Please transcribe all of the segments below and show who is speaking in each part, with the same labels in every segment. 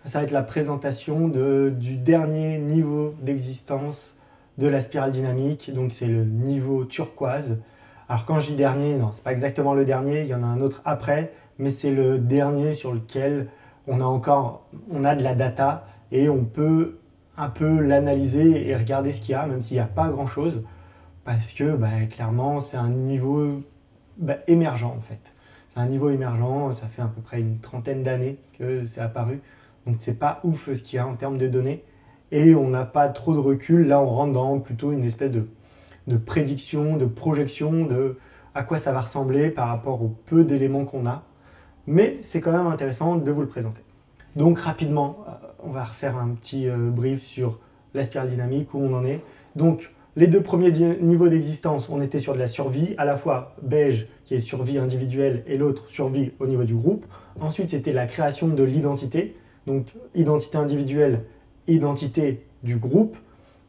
Speaker 1: ça va être la présentation du dernier niveau d'existence de la spirale dynamique, donc c'est le niveau turquoise. Alors quand je dis dernier, non, c'est pas exactement le dernier, il y en a un autre après, mais c'est le dernier sur lequel on a de la data et on peut un peu l'analyser et regarder ce qu'il y a, même s'il n'y a pas grand chose, parce que clairement c'est un niveau émergent en fait. C'est un niveau émergent, ça fait à peu près une trentaine d'années que c'est apparu, donc c'est pas ouf ce qu'il y a en termes de données, et on n'a pas trop de recul, là on rentre dans plutôt une espèce de prédiction, de projection de à quoi ça va ressembler par rapport au peu d'éléments qu'on a, mais c'est quand même intéressant de vous le présenter. Donc rapidement, on va refaire un petit brief sur la spirale dynamique, où on en est. Donc les deux premiers niveaux d'existence, on était sur de la survie, à la fois beige qui est survie individuelle et l'autre survie au niveau du groupe. Ensuite c'était la création de l'identité, donc identité individuelle, identité du groupe.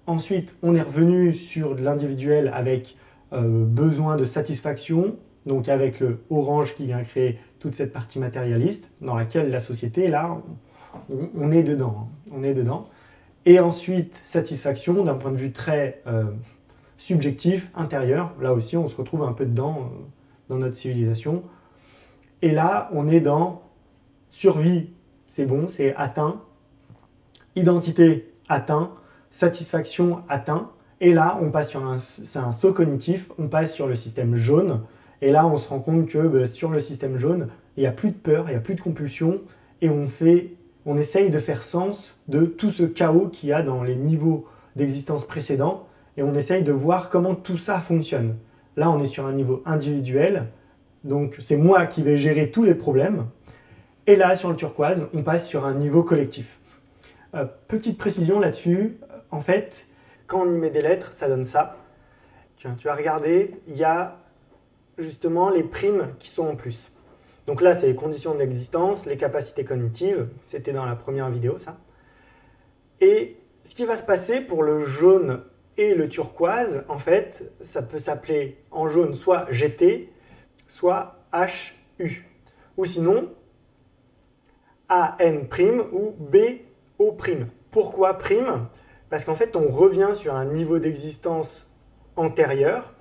Speaker 1: Ensuite on est revenu sur de l'individuel avec besoin de satisfaction, donc avec le orange qui vient créer toute cette partie matérialiste dans laquelle la société, là, on est dedans. On est dedans. Et ensuite, satisfaction d'un point de vue très subjectif, intérieur. Là aussi, on se retrouve un peu dedans dans notre civilisation. Et là, on est dans survie, c'est bon, c'est atteint. Identité, atteint. Satisfaction, atteint. Et là, on passe sur c'est un saut cognitif, on passe sur le système jaune. Et là, on se rend compte que sur le système jaune, il n'y a plus de peur, il n'y a plus de compulsion, et on essaye de faire sens de tout ce chaos qu'il y a dans les niveaux d'existence précédents, et on essaye de voir comment tout ça fonctionne. Là, on est sur un niveau individuel, donc c'est moi qui vais gérer tous les problèmes. Et là, sur le turquoise, on passe sur un niveau collectif. Petite précision là-dessus, en fait, quand on y met des lettres, ça donne ça. Tiens, tu vas regarder, il y a justement les primes qui sont en plus. Donc là, c'est les conditions d'existence, les capacités cognitives, c'était dans la première vidéo ça. Et ce qui va se passer pour le jaune et le turquoise, en fait, ça peut s'appeler en jaune soit GT, soit HU. Ou sinon, AN' ou BO'. Pourquoi prime ? Parce qu'en fait, on revient sur un niveau d'existence antérieur.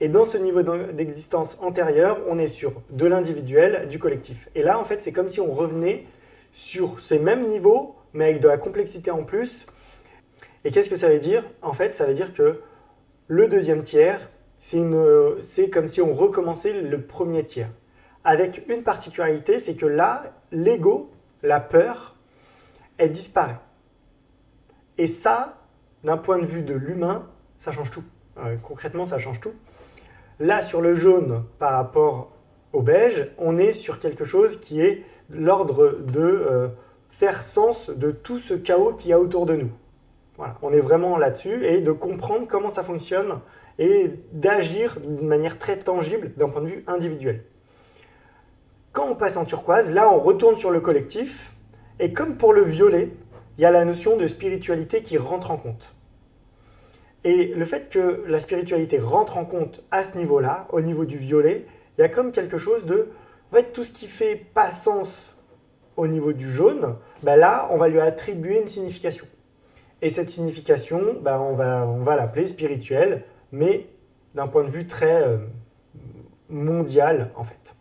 Speaker 1: Et dans ce niveau d'existence antérieur, on est sur de l'individuel, du collectif. Et là, en fait, c'est comme si on revenait sur ces mêmes niveaux, mais avec de la complexité en plus. Et qu'est-ce que ça veut dire ? En fait, ça veut dire que le deuxième tiers, c'est comme si on recommençait le premier tiers. Avec une particularité, c'est que là, l'ego, la peur, elle disparaît. Et ça, d'un point de vue de l'humain, ça change tout. Concrètement, ça change tout. Là, sur le jaune par rapport au beige, on est sur quelque chose qui est l'ordre de faire sens de tout ce chaos qu'il y a autour de nous. Voilà, on est vraiment là-dessus et de comprendre comment ça fonctionne et d'agir d'une manière très tangible d'un point de vue individuel. Quand on passe en turquoise, là, on retourne sur le collectif et comme pour le violet, il y a la notion de spiritualité qui rentre en compte. Et le fait que la spiritualité rentre en compte à ce niveau-là, au niveau du violet, il y a comme quelque chose de... En fait, tout ce qui fait pas sens au niveau du jaune, là, on va lui attribuer une signification. Et cette signification, on va l'appeler spirituelle, mais d'un point de vue très mondial, en fait.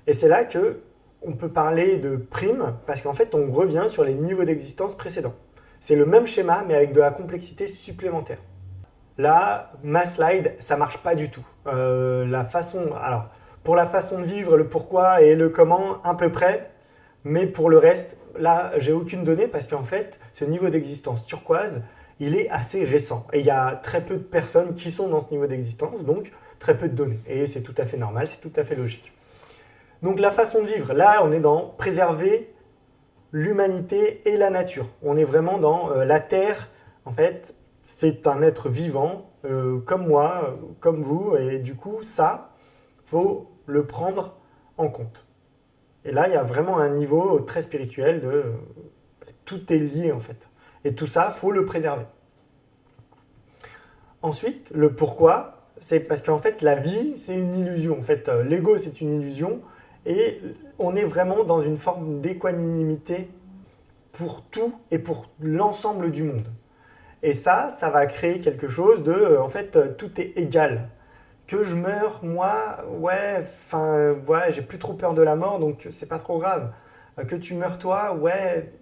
Speaker 1: Et c'est là qu'on peut parler de prime, parce qu'en fait, on revient sur les niveaux d'existence précédents. C'est le même schéma, mais avec de la complexité supplémentaire. Là, ma slide, ça marche pas du tout. Pour la façon de vivre, le pourquoi et le comment, à peu près. Mais pour le reste, là, j'ai aucune donnée parce qu'en fait, ce niveau d'existence turquoise, il est assez récent. Et il y a très peu de personnes qui sont dans ce niveau d'existence, donc très peu de données. Et c'est tout à fait normal, c'est tout à fait logique. Donc la façon de vivre, là, on est dans préserver l'humanité et la nature. On est vraiment dans la Terre, en fait, c'est un être vivant, comme moi, comme vous, et du coup, ça, faut le prendre en compte. Et là, il y a vraiment un niveau très spirituel de tout est lié en fait. Et tout ça, faut le préserver. Ensuite, le pourquoi, c'est parce qu'en fait, la vie, c'est une illusion. En fait, l'ego, c'est une illusion, et on est vraiment dans une forme d'équanimité pour tout et pour l'ensemble du monde. Et ça va créer quelque chose de, en fait, tout est égal. Que je meure, moi, ouais, j'ai plus trop peur de la mort, donc c'est pas trop grave. Que tu meurs toi, ouais,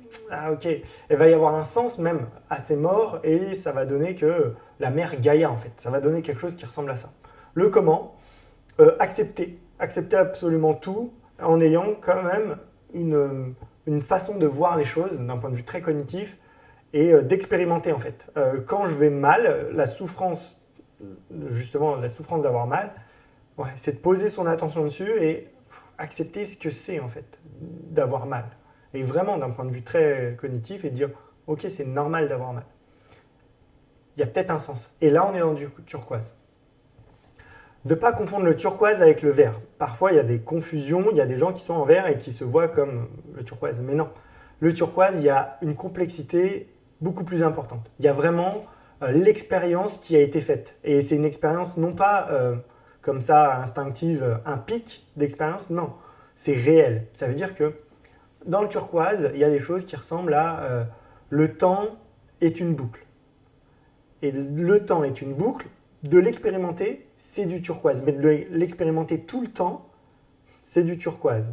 Speaker 1: ok. Il va y avoir un sens même à ces morts et ça va donner que la mère Gaïa, en fait, ça va donner quelque chose qui ressemble à ça. Le comment, accepter absolument tout en ayant quand même une façon de voir les choses d'un point de vue très cognitif et d'expérimenter en fait. Quand je vais mal, la souffrance d'avoir mal, ouais, c'est de poser son attention dessus et accepter ce que c'est en fait d'avoir mal. Et vraiment d'un point de vue très cognitif et dire ok, c'est normal d'avoir mal. Il y a peut-être un sens. Et là, on est dans du turquoise. De ne pas confondre le turquoise avec le vert. Parfois, il y a des confusions, il y a des gens qui sont en vert et qui se voient comme le turquoise. Mais non, le turquoise, il y a une complexité beaucoup plus importante. Il y a vraiment l'expérience qui a été faite. Et c'est une expérience non pas comme ça, instinctive, un pic d'expérience, non. C'est réel. Ça veut dire que dans le turquoise, il y a des choses qui ressemblent à le temps est une boucle. Et le temps est une boucle, de l'expérimenter, c'est du turquoise. Mais de l'expérimenter tout le temps, c'est du turquoise.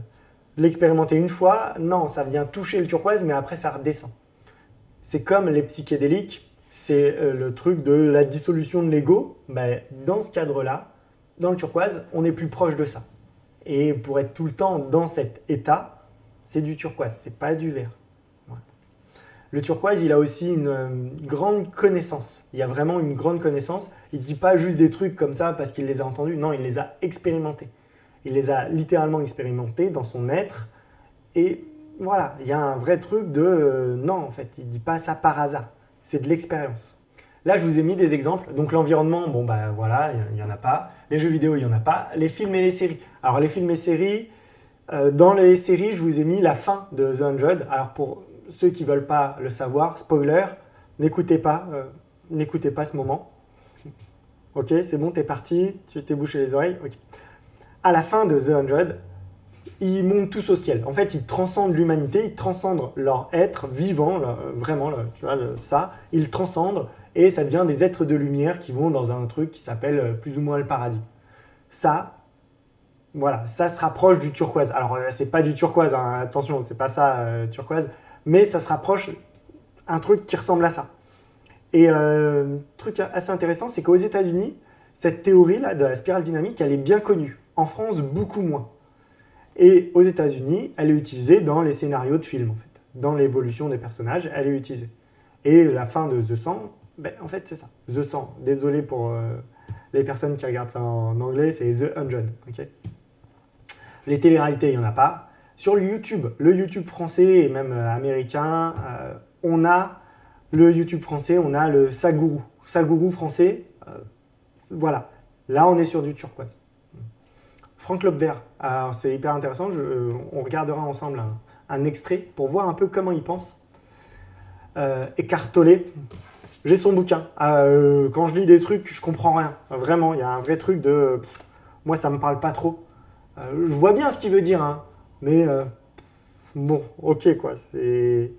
Speaker 1: De l'expérimenter une fois, non, ça vient toucher le turquoise, mais après ça redescend. C'est comme les psychédéliques, c'est le truc de la dissolution de l'ego. Ben, dans ce cadre-là, dans le turquoise, on est plus proche de ça. Et pour être tout le temps dans cet état, c'est du turquoise, c'est pas du vert. Ouais. Le turquoise, il a aussi une grande connaissance. Il y a vraiment une grande connaissance. Il ne dit pas juste des trucs comme ça parce qu'il les a entendus. Non, il les a expérimentés. Il les a littéralement expérimentés dans son être. Et voilà, il y a un vrai truc de non, en fait, il ne dit pas ça par hasard. C'est de l'expérience. Là, je vous ai mis des exemples. Donc l'environnement, bon bah voilà, il n'y en a pas. Les jeux vidéo, il n'y en a pas. Les films et les séries. Alors les films et séries, dans les séries, je vous ai mis la fin de The 100. Alors pour ceux qui ne veulent pas le savoir, spoiler, n'écoutez pas ce moment. Ok, c'est bon, t'es parti, tu t'es bouché les oreilles. Okay. À la fin de The 100, ils montent tous au ciel. En fait, ils transcendent l'humanité, ils transcendent leur être vivant, vraiment, tu vois, ça. Ils transcendent et ça devient des êtres de lumière qui vont dans un truc qui s'appelle plus ou moins le paradis. Ça, voilà, ça se rapproche du turquoise. Alors, c'est pas du turquoise, hein, attention, c'est pas ça, turquoise, mais ça se rapproche un truc qui ressemble à ça. Et truc assez intéressant, c'est qu'aux États-Unis, cette théorie-là de la spirale dynamique, elle est bien connue. En France, beaucoup moins. Et aux États-Unis, elle est utilisée dans les scénarios de films, en fait. Dans l'évolution des personnages, elle est utilisée. Et la fin de The 100, ben, en fait, c'est ça. The 100. Désolé pour les personnes qui regardent ça en anglais, c'est The 100. Okay, les téléréalités, il n'y en a pas. Sur le YouTube français et même américain, on a le YouTube français, on a le Saguru. Saguru français, voilà. Là, on est sur du turquoise. Franck Lobvert, alors c'est hyper intéressant, on regardera ensemble un extrait pour voir un peu comment il pense. Eckhart Tolle, j'ai son bouquin. Quand je lis des trucs, je comprends rien. Vraiment, il y a un vrai truc de... moi, ça me parle pas trop. Je vois bien ce qu'il veut dire, hein, mais bon, ok, quoi, c'est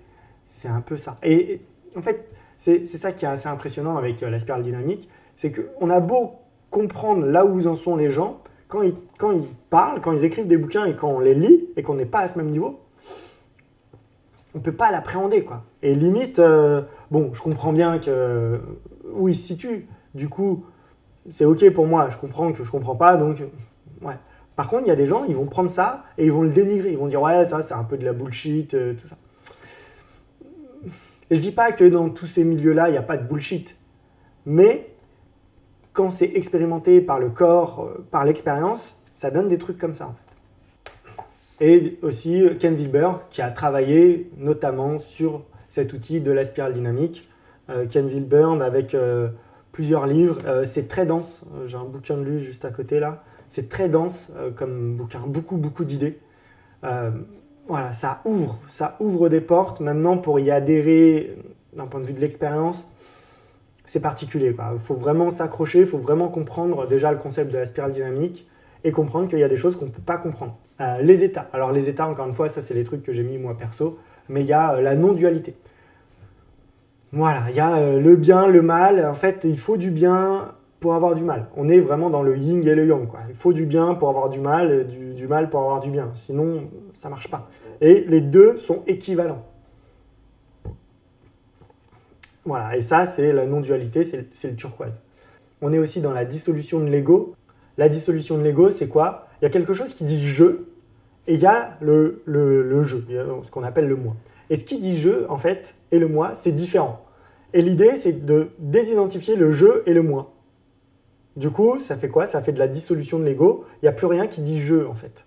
Speaker 1: un peu ça. Et en fait, c'est ça qui est assez impressionnant avec la spirale dynamique, c'est qu'on a beau comprendre là où en sont les gens, quand ils parlent, quand ils écrivent des bouquins et quand on les lit et qu'on n'est pas à ce même niveau, on ne peut pas l'appréhender, quoi. Et limite, bon, je comprends bien où ils se situent. Du coup, c'est ok pour moi, je comprends que je comprends pas, donc ouais. Par contre, il y a des gens, ils vont prendre ça et ils vont le dénigrer. Ils vont dire ouais, ça c'est un peu de la bullshit, tout ça. Et je dis pas que dans tous ces milieux-là, il n'y a pas de bullshit. Mais quand c'est expérimenté par le corps, par l'expérience, ça donne des trucs comme ça, en fait. Et aussi Ken Wilber, qui a travaillé notamment sur cet outil de la spirale dynamique. Ken Wilber, avec plusieurs livres. C'est très dense. J'ai un bouquin de lui juste à côté, là. C'est très dense comme bouquin. Beaucoup d'idées. Voilà, ça ouvre des portes. Maintenant, pour y adhérer d'un point de vue de l'expérience, c'est particulier, quoi. Il faut vraiment s'accrocher, il faut vraiment comprendre déjà le concept de la spirale dynamique et comprendre qu'il y a des choses qu'on ne peut pas comprendre. Les états. Alors les états, encore une fois, ça c'est les trucs que j'ai mis moi perso. mais il y a la non-dualité. Voilà, il y a le bien, le mal. En fait, il faut du bien pour avoir du mal. On est vraiment dans le yin et le yang, quoi. Il faut du bien pour avoir du mal, du mal pour avoir du bien. Sinon, ça ne marche pas. Et les deux sont équivalents. Voilà, et ça, c'est la non-dualité, c'est le turquoise. On est aussi dans la dissolution de l'ego. La dissolution de l'ego, c'est quoi? Il y a quelque chose qui dit « je » et il y a le je, il y a ce qu'on appelle le moi. Et ce qui dit « je », en fait, et le moi, c'est différent. Et l'idée, c'est de désidentifier le « je » et le « moi ». Du coup, ça fait quoi? Ça fait de la dissolution de l'ego. Il n'y a plus rien qui dit « je », en fait.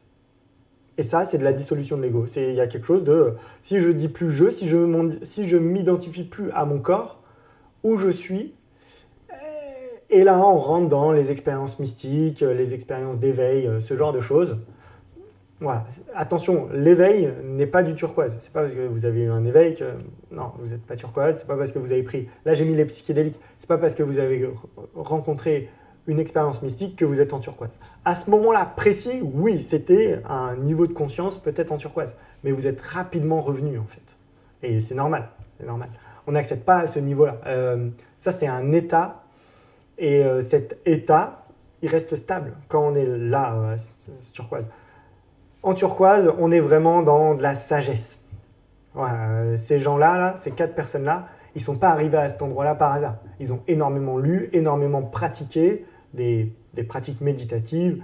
Speaker 1: Et ça, c'est de la dissolution de l'ego. Il y a quelque chose de... Si je dis plus « je », si je m'identifie plus à mon corps, où je suis, et là, on rentre dans les expériences mystiques, les expériences d'éveil, ce genre de choses. Voilà. Attention, l'éveil n'est pas du turquoise. C'est pas parce que vous avez eu un éveil que... Non, vous n'êtes pas turquoise. C'est pas parce que vous avez pris... Là, j'ai mis les psychédéliques. C'est pas parce que vous avez rencontré une expérience mystique que vous êtes en turquoise. À ce moment-là précis, oui, c'était un niveau de conscience peut-être en turquoise. Mais vous êtes rapidement revenu, en fait. Et c'est normal. C'est normal. On n'accède pas à ce niveau-là. Ça, c'est un état. Et cet état, il reste stable quand on est là, turquoise. En turquoise, on est vraiment dans de la sagesse. Voilà, ces gens-là, là, ces 4 personnes-là, ils ne sont pas arrivés à cet endroit-là par hasard. Ils ont énormément lu, énormément pratiqué des pratiques méditatives,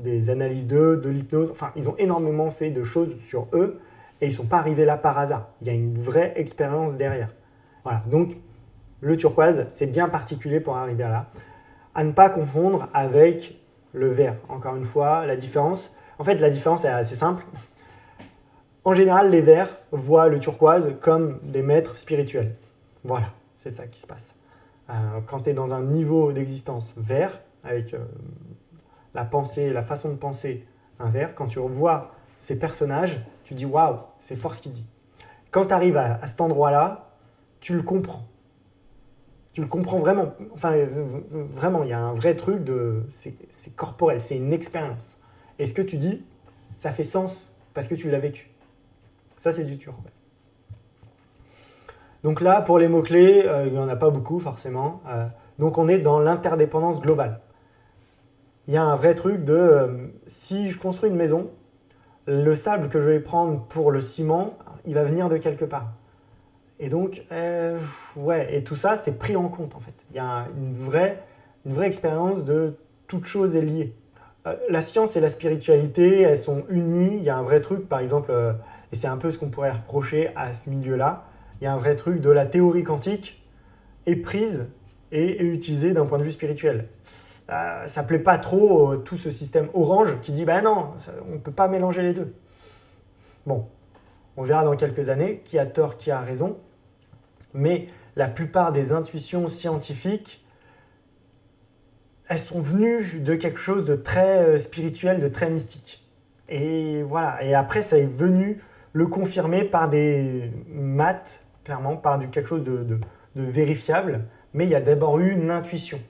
Speaker 1: des analyses de l'hypnose. Enfin, ils ont énormément fait de choses sur eux et ils ne sont pas arrivés là par hasard. Il y a une vraie expérience derrière. Voilà, donc le turquoise, c'est bien particulier pour arriver là. À ne pas confondre avec le vert. Encore une fois, la différence... En fait, la différence est assez simple. En général, les verts voient le turquoise comme des maîtres spirituels. Voilà, c'est ça qui se passe. Quand tu es dans un niveau d'existence vert, avec la pensée, la façon de penser un vert, quand tu revois ces personnages, tu dis « Waouh, c'est fort ce qu'il dit ». Quand tu arrives à cet endroit-là, tu le comprends. Tu le comprends vraiment. Enfin, vraiment, il y a un vrai truc c'est corporel, c'est une expérience. Et ce que tu dis, ça fait sens parce que tu l'as vécu. Ça, c'est du turquoise. Donc là, pour les mots-clés, il n'y en a pas beaucoup forcément. Donc on est dans l'interdépendance globale. Il y a un vrai truc de si je construis une maison, le sable que je vais prendre pour le ciment, il va venir de quelque part. Et donc, ouais, et tout ça, c'est pris en compte en fait. Il y a une vraie expérience de toute chose est liée. La science et la spiritualité, elles sont unies. Il y a un vrai truc, par exemple, et c'est un peu ce qu'on pourrait reprocher à ce milieu-là, il y a un vrai truc de la théorie quantique est prise et est utilisée d'un point de vue spirituel. Ça ne plaît pas trop tout ce système orange qui dit « ben non, on ne peut pas mélanger les deux ». Bon, on verra dans quelques années qui a tort, qui a raison, mais la plupart des intuitions scientifiques, elles sont venues de quelque chose de très spirituel, de très mystique. Et voilà. Et après, ça est venu le confirmer par des maths, clairement, par quelque chose de vérifiable. Mais il y a d'abord eu une intuition.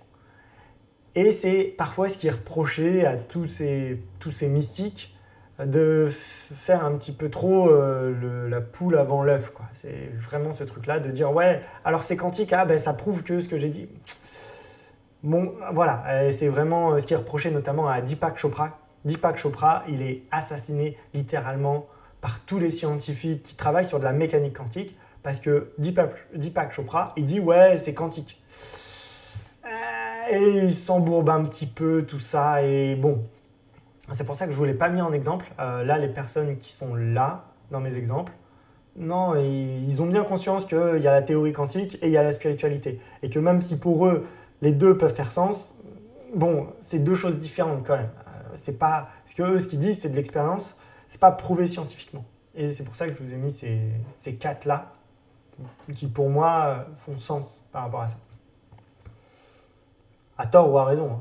Speaker 1: Et c'est parfois ce qui est reproché à tous ces mystiques de faire un petit peu trop la poule avant l'œuf, quoi. C'est vraiment ce truc-là de dire « ouais, alors c'est quantique, ah ben ça prouve que ce que j'ai dit… » Bon, voilà, c'est vraiment ce qui est reproché notamment à Deepak Chopra. Deepak Chopra, il est assassiné littéralement par tous les scientifiques qui travaillent sur de la mécanique quantique parce que Deepak Chopra, il dit « ouais, c'est quantique ». Et il s'embourbe un petit peu, tout ça, et bon, c'est pour ça que je ne vous l'ai pas mis en exemple. Là, les personnes qui sont là, dans mes exemples, non, ils ont bien conscience qu'il y a la théorie quantique et il y a la spiritualité. Et que même si pour eux, les deux peuvent faire sens, bon, c'est deux choses différentes quand même. C'est pas, parce que eux, ce qu'ils disent, c'est de l'expérience, c'est pas prouvé scientifiquement. Et c'est pour ça que je vous ai mis ces 4-là, qui pour moi font sens par rapport à ça. À tort ou à raison.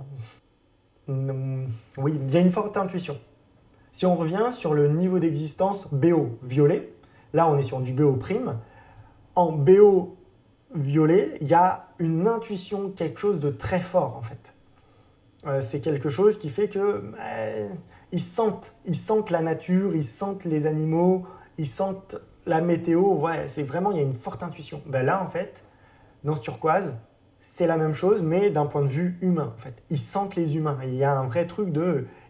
Speaker 1: Oui, il y a une forte intuition. Si on revient sur le niveau d'existence BO violet, là on est sur du BO prime. En BO violet, il y a une intuition, quelque chose de très fort en fait. C'est quelque chose qui fait que ils sentent la nature, ils sentent les animaux, ils sentent la météo, ouais, c'est vraiment, il y a une forte intuition. Ben là, en fait, dans ce turquoise, c'est la même chose, mais d'un point de vue humain, en fait. Ils sentent les humains. Il y a un vrai truc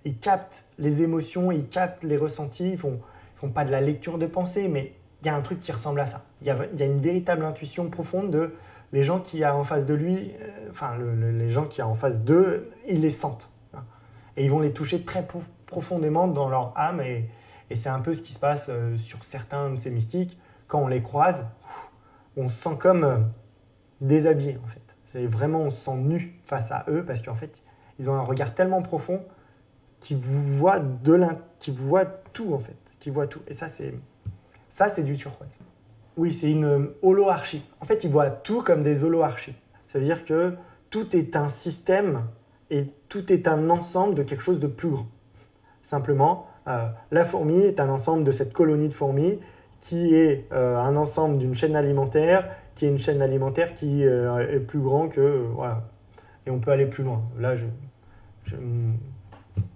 Speaker 1: ils captent les émotions, ils captent les ressentis, ils font pas de la lecture de pensée, mais il y a un truc qui ressemble à ça. Il y a une véritable intuition profonde de les gens qui a en face de lui, les gens qui a en face d'eux, ils les sentent. Et ils vont les toucher très profondément dans leur âme, et c'est un peu ce qui se passe sur certains de ces mystiques. Quand on les croise, on se sent comme déshabillé, en fait. C'est vraiment, on se sent nu face à eux, parce qu'en fait, ils ont un regard tellement profond qu'ils vous voient qu'ils voient tout, en fait. Qu'ils voient tout. Et ça, c'est du turquoise. Oui, c'est une holoarchie. En fait, ils voient tout comme des holoarchies. Ça veut dire que tout est un système et tout est un ensemble de quelque chose de plus grand. Simplement, la fourmi est un ensemble de cette colonie de fourmis qui est un ensemble d'une chaîne alimentaire, qui est une chaîne alimentaire qui est plus grand que... voilà. Et on peut aller plus loin. Là,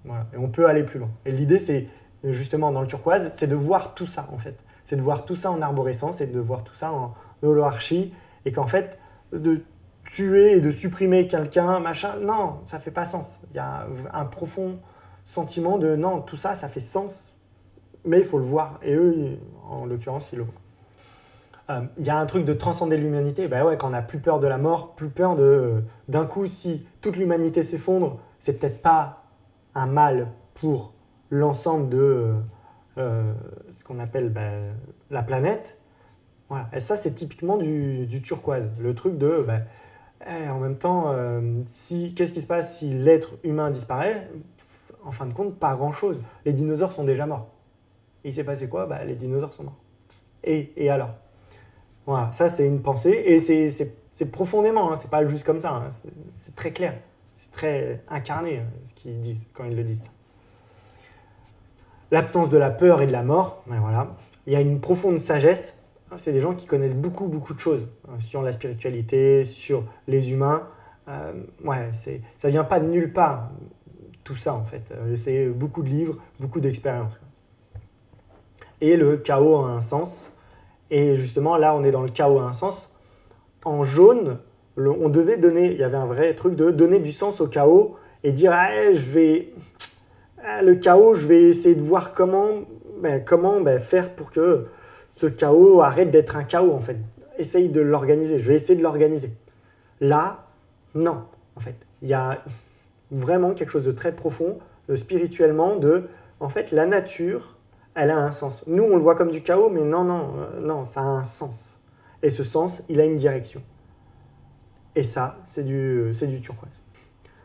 Speaker 1: voilà. Et on peut aller plus loin. Et l'idée, c'est justement dans le turquoise, c'est de voir tout ça, en fait. C'est de voir tout ça en arborescence et de voir tout ça en holoarchie. Et qu'en fait, de tuer et de supprimer quelqu'un, machin, non, ça fait pas sens. Il y a un profond sentiment de non, tout ça, ça fait sens, mais il faut le voir. Et eux, en l'occurrence, ils le voient. Il y a un truc de transcender l'humanité. Ben ouais, quand on n'a plus peur de la mort, plus peur d'un coup, si toute l'humanité s'effondre, c'est peut-être pas un mal pour l'ensemble de ce qu'on appelle la planète. Voilà. Et ça, c'est typiquement du turquoise. Le truc de, en même temps, qu'est-ce qui se passe si l'être humain disparaît ? En fin de compte, pas grand-chose. Les dinosaures sont déjà morts. Et il s'est passé quoi ? Les dinosaures sont morts. Et alors ? Voilà, ça c'est une pensée. Et c'est profondément, c'est pas juste comme ça. C'est très clair. C'est très incarné ce qu'ils disent quand ils le disent. L'absence de la peur et de la mort, voilà. Il y a une profonde sagesse. C'est des gens qui connaissent beaucoup, beaucoup de choses sur la spiritualité, sur les humains. Ça vient pas de nulle part. Tout ça, en fait. C'est beaucoup de livres, beaucoup d'expériences. Et le chaos a un sens. Et justement, là, on est dans le chaos a un sens. En jaune, on devait donner, il y avait un vrai truc de donner du sens au chaos et dire le chaos, je vais essayer de voir comment faire pour que ce chaos arrête d'être un chaos, en fait. Essaye de l'organiser. Je vais essayer de l'organiser. Là, non, en fait. Il y a vraiment quelque chose de très profond, spirituellement, en fait, la nature, elle a un sens. Nous, on le voit comme du chaos, mais non, ça a un sens. Et ce sens, il a une direction. Et ça, c'est du turquoise.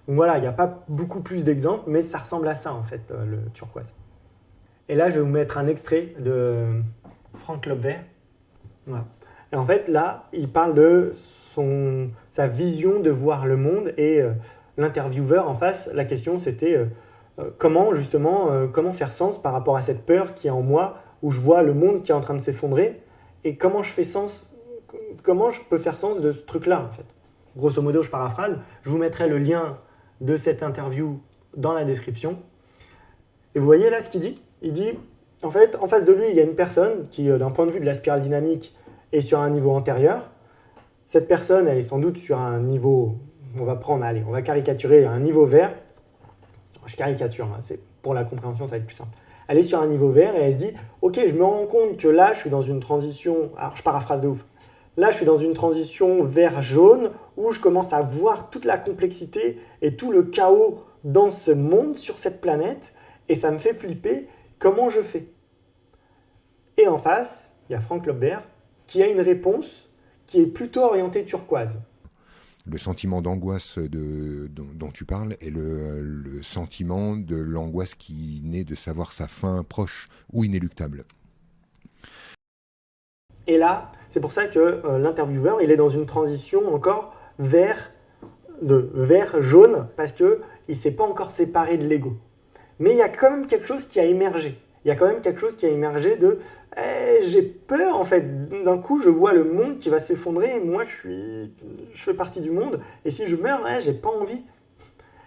Speaker 1: Donc voilà, il n'y a pas beaucoup plus d'exemples, mais ça ressemble à ça, en fait, le turquoise. Et là, je vais vous mettre un extrait de Frank Lobver. Voilà. Et en fait, là, il parle de sa vision de voir le monde et l'intervieweur en face, la question c'était comment faire sens par rapport à cette peur qui est en moi où je vois le monde qui est en train de s'effondrer et comment je peux faire sens de ce truc-là, en fait. Grosso modo, je paraphrase, je vous mettrai le lien de cette interview dans la description. Et vous voyez là ce qu'il dit ? Il dit, en fait, en face de lui, il y a une personne qui, d'un point de vue de la spirale dynamique, est sur un niveau antérieur. Cette personne, elle est sans doute sur un niveau, on va caricaturer un niveau vert. Je caricature, c'est pour la compréhension, ça va être plus simple. Elle est sur un niveau vert et elle se dit, ok, je me rends compte que là, je suis dans une transition, alors je paraphrase de ouf, là, je suis dans une transition vert-jaune où je commence à voir toute la complexité et tout le chaos dans ce monde, sur cette planète, et ça me fait flipper. Comment je fais ? Et en face, il y a Frank Lobver qui a une réponse qui est plutôt orientée turquoise.
Speaker 2: Le sentiment d'angoisse dont tu parles est le sentiment de l'angoisse qui naît de savoir sa fin proche ou inéluctable.
Speaker 1: Et là, c'est pour ça que l'intervieweur, il est dans une transition encore vert-jaune, parce qu'il ne s'est pas encore séparé de l'ego. Mais il y a quand même quelque chose qui a émergé. Il y a quand même quelque chose qui a émergé de j'ai peur, en fait. D'un coup, je vois le monde qui va s'effondrer. Moi, je fais partie du monde. Et si je meurs, j'ai pas envie.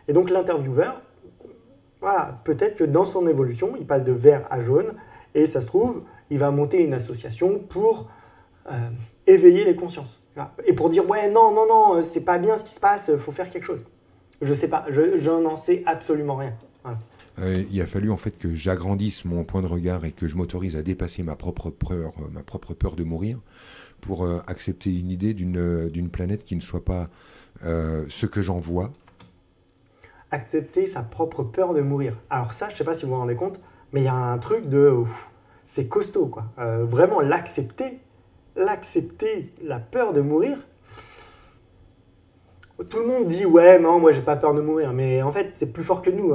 Speaker 1: Et donc, l'intervieweur, voilà, peut-être que dans son évolution, il passe de vert à jaune. Et ça se trouve, il va monter une association pour éveiller les consciences. Et pour dire, ouais, non, c'est pas bien ce qui se passe, il faut faire quelque chose. Je sais pas, je n'en sais absolument rien. Voilà.
Speaker 2: Il a fallu en fait que j'agrandisse mon point de regard et que je m'autorise à dépasser ma propre peur de mourir pour accepter une idée d'une planète qui ne soit pas ce que j'en vois.
Speaker 1: Accepter sa propre peur de mourir. Alors ça, je sais pas si vous vous rendez compte, mais il y a un truc de... c'est costaud, quoi. Vraiment, l'accepter, la peur de mourir. Tout le monde dit, ouais, non, moi, j'ai pas peur de mourir. Mais en fait, c'est plus fort que nous.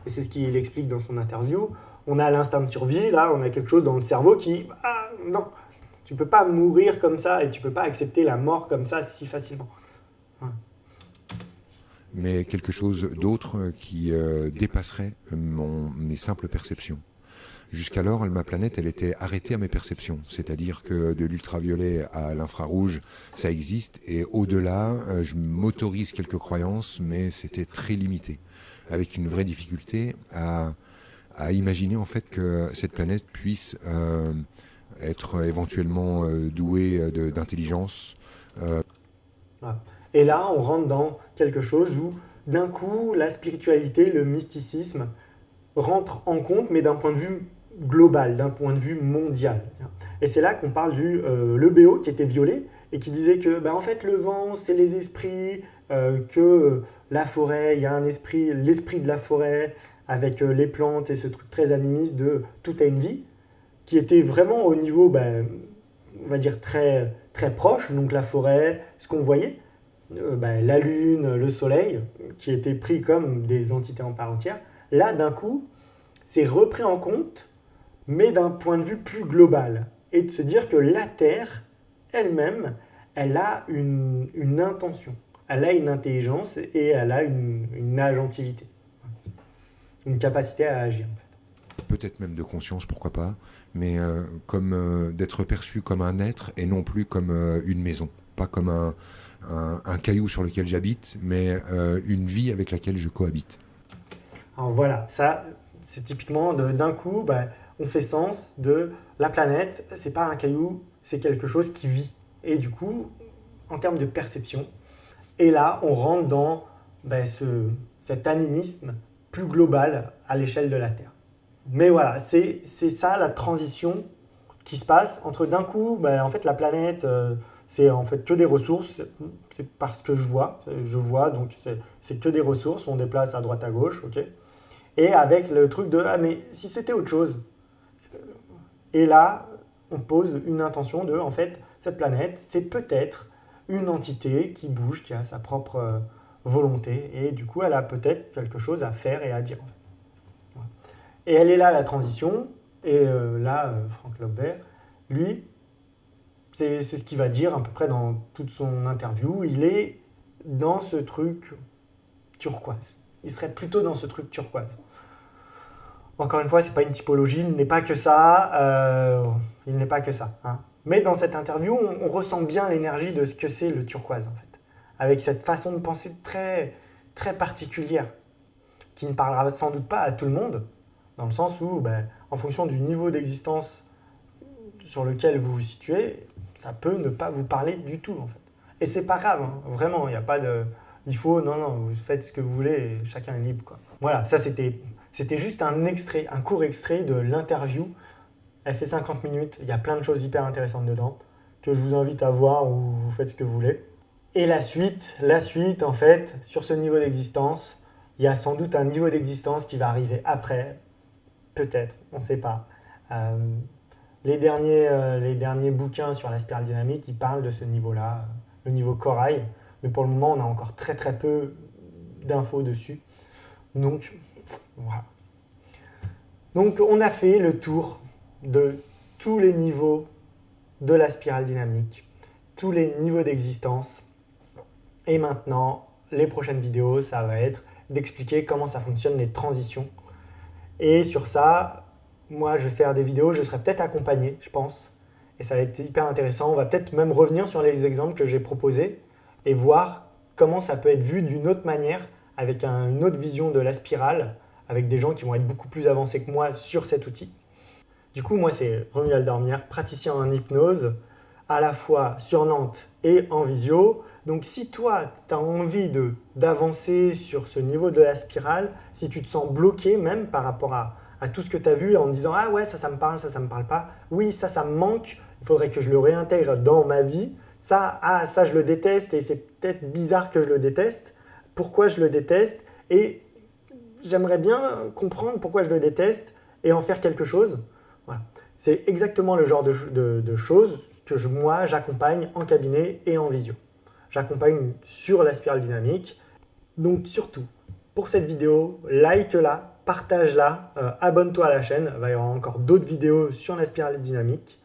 Speaker 1: Et c'est ce qu'il explique dans son interview. On a l'instinct de survie, là, on a quelque chose dans le cerveau qui... Ah, non, tu peux pas mourir comme ça et tu peux pas accepter la mort comme ça si facilement. Ouais.
Speaker 2: Mais quelque chose d'autre qui dépasserait mes simples perceptions. Jusqu'alors, ma planète, elle était arrêtée à mes perceptions. C'est-à-dire que de l'ultraviolet à l'infrarouge, ça existe. Et au-delà, je m'autorise quelques croyances, mais c'était très limité. Avec une vraie difficulté à imaginer en fait que cette planète puisse être éventuellement douée d'intelligence.
Speaker 1: Et là, on rentre dans quelque chose où, d'un coup, la spiritualité, le mysticisme rentrent en compte, mais d'un point de vue global, d'un point de vue mondial. Et c'est là qu'on parle du l'EBO qui était violet et qui disait que, en fait, le vent, c'est les esprits, que la forêt, il y a un esprit, l'esprit de la forêt, avec les plantes et ce truc très animiste de tout a une vie, qui était vraiment au niveau, on va dire, très, très proche, donc la forêt, ce qu'on voyait, la lune, le soleil, qui étaient pris comme des entités en part entière. Là, d'un coup, c'est repris en compte, mais d'un point de vue plus global. Et de se dire que la Terre, elle-même, elle a une intention, elle a une intelligence et elle a une agentivité, une capacité à agir. En fait.
Speaker 2: Peut-être même de conscience, pourquoi pas, mais comme d'être perçu comme un être et non plus comme une maison, pas comme un caillou sur lequel j'habite, mais une vie avec laquelle je cohabite.
Speaker 1: Alors voilà, ça, c'est typiquement d'un coup, on fait sens de la planète, c'est pas un caillou, c'est quelque chose qui vit. Et du coup, en termes de perception, et là, on rentre dans cet animisme plus global à l'échelle de la Terre. Mais voilà, c'est ça la transition qui se passe entre d'un coup, en fait, la planète, c'est en fait que des ressources, c'est parce que je vois, donc c'est que des ressources, on déplace à droite à gauche, ok. Et avec le truc de, mais si c'était autre chose. Et là, on pose une intention de, en fait, cette planète, c'est peut-être une entité qui bouge, qui a sa propre volonté, et du coup, elle a peut-être quelque chose à faire et à dire. Et elle est là, la transition, et là, Frank Lobert, lui, c'est ce qu'il va dire à peu près dans toute son interview, il est dans ce truc turquoise. Il serait plutôt dans ce truc turquoise. Encore une fois, c'est pas une typologie, il n'est pas que ça. Il n'est pas que ça. Hein. Mais dans cette interview, on ressent bien l'énergie de ce que c'est le turquoise, en fait. Avec cette façon de penser très, très particulière, qui ne parlera sans doute pas à tout le monde, dans le sens où, en fonction du niveau d'existence sur lequel vous vous situez, ça peut ne pas vous parler du tout, en fait. Et c'est pas grave, hein. Vraiment, il n'y a pas de... Il faut, non, vous faites ce que vous voulez et chacun est libre, quoi. Voilà, ça c'était juste un court extrait de l'interview. Elle fait 50 minutes, il y a plein de choses hyper intéressantes dedans, que je vous invite à voir ou vous faites ce que vous voulez. Et la suite, en fait, sur ce niveau d'existence, il y a sans doute un niveau d'existence qui va arriver après, peut-être, on ne sait pas. Les derniers bouquins sur la spirale dynamique, ils parlent de ce niveau-là, le niveau corail, mais pour le moment, on a encore très très peu d'infos dessus. Donc, voilà. Donc, on a fait le tour de tous les niveaux de la spirale dynamique, tous les niveaux d'existence. Et maintenant, les prochaines vidéos, ça va être d'expliquer comment ça fonctionne les transitions. Et sur ça, moi, je vais faire des vidéos, je serai peut-être accompagné, je pense. Et ça va être hyper intéressant. On va peut-être même revenir sur les exemples que j'ai proposés et voir comment ça peut être vu d'une autre manière, avec une autre vision de la spirale, avec des gens qui vont être beaucoup plus avancés que moi sur cet outil. Du coup, moi, c'est Romuald Dormière, praticien en hypnose, à la fois sur Nantes et en visio. Donc si toi, tu as envie d'avancer sur ce niveau de la spirale, si tu te sens bloqué même par rapport à tout ce que tu as vu en me disant « Ah ouais, ça me parle, ça me parle pas. Oui, ça me manque. Il faudrait que je le réintègre dans ma vie. Ça, je le déteste et c'est peut-être bizarre que je le déteste. Pourquoi je le déteste? Et j'aimerais bien comprendre pourquoi je le déteste et en faire quelque chose. » Voilà. C'est exactement le genre de choses que moi, j'accompagne en cabinet et en visio. J'accompagne sur la spirale dynamique. Donc surtout, pour cette vidéo, like-la, partage-la, abonne-toi à la chaîne. Il va y avoir encore d'autres vidéos sur la spirale dynamique.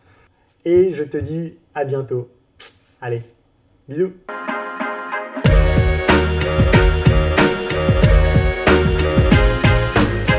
Speaker 1: Et je te dis à bientôt. Allez, bisous!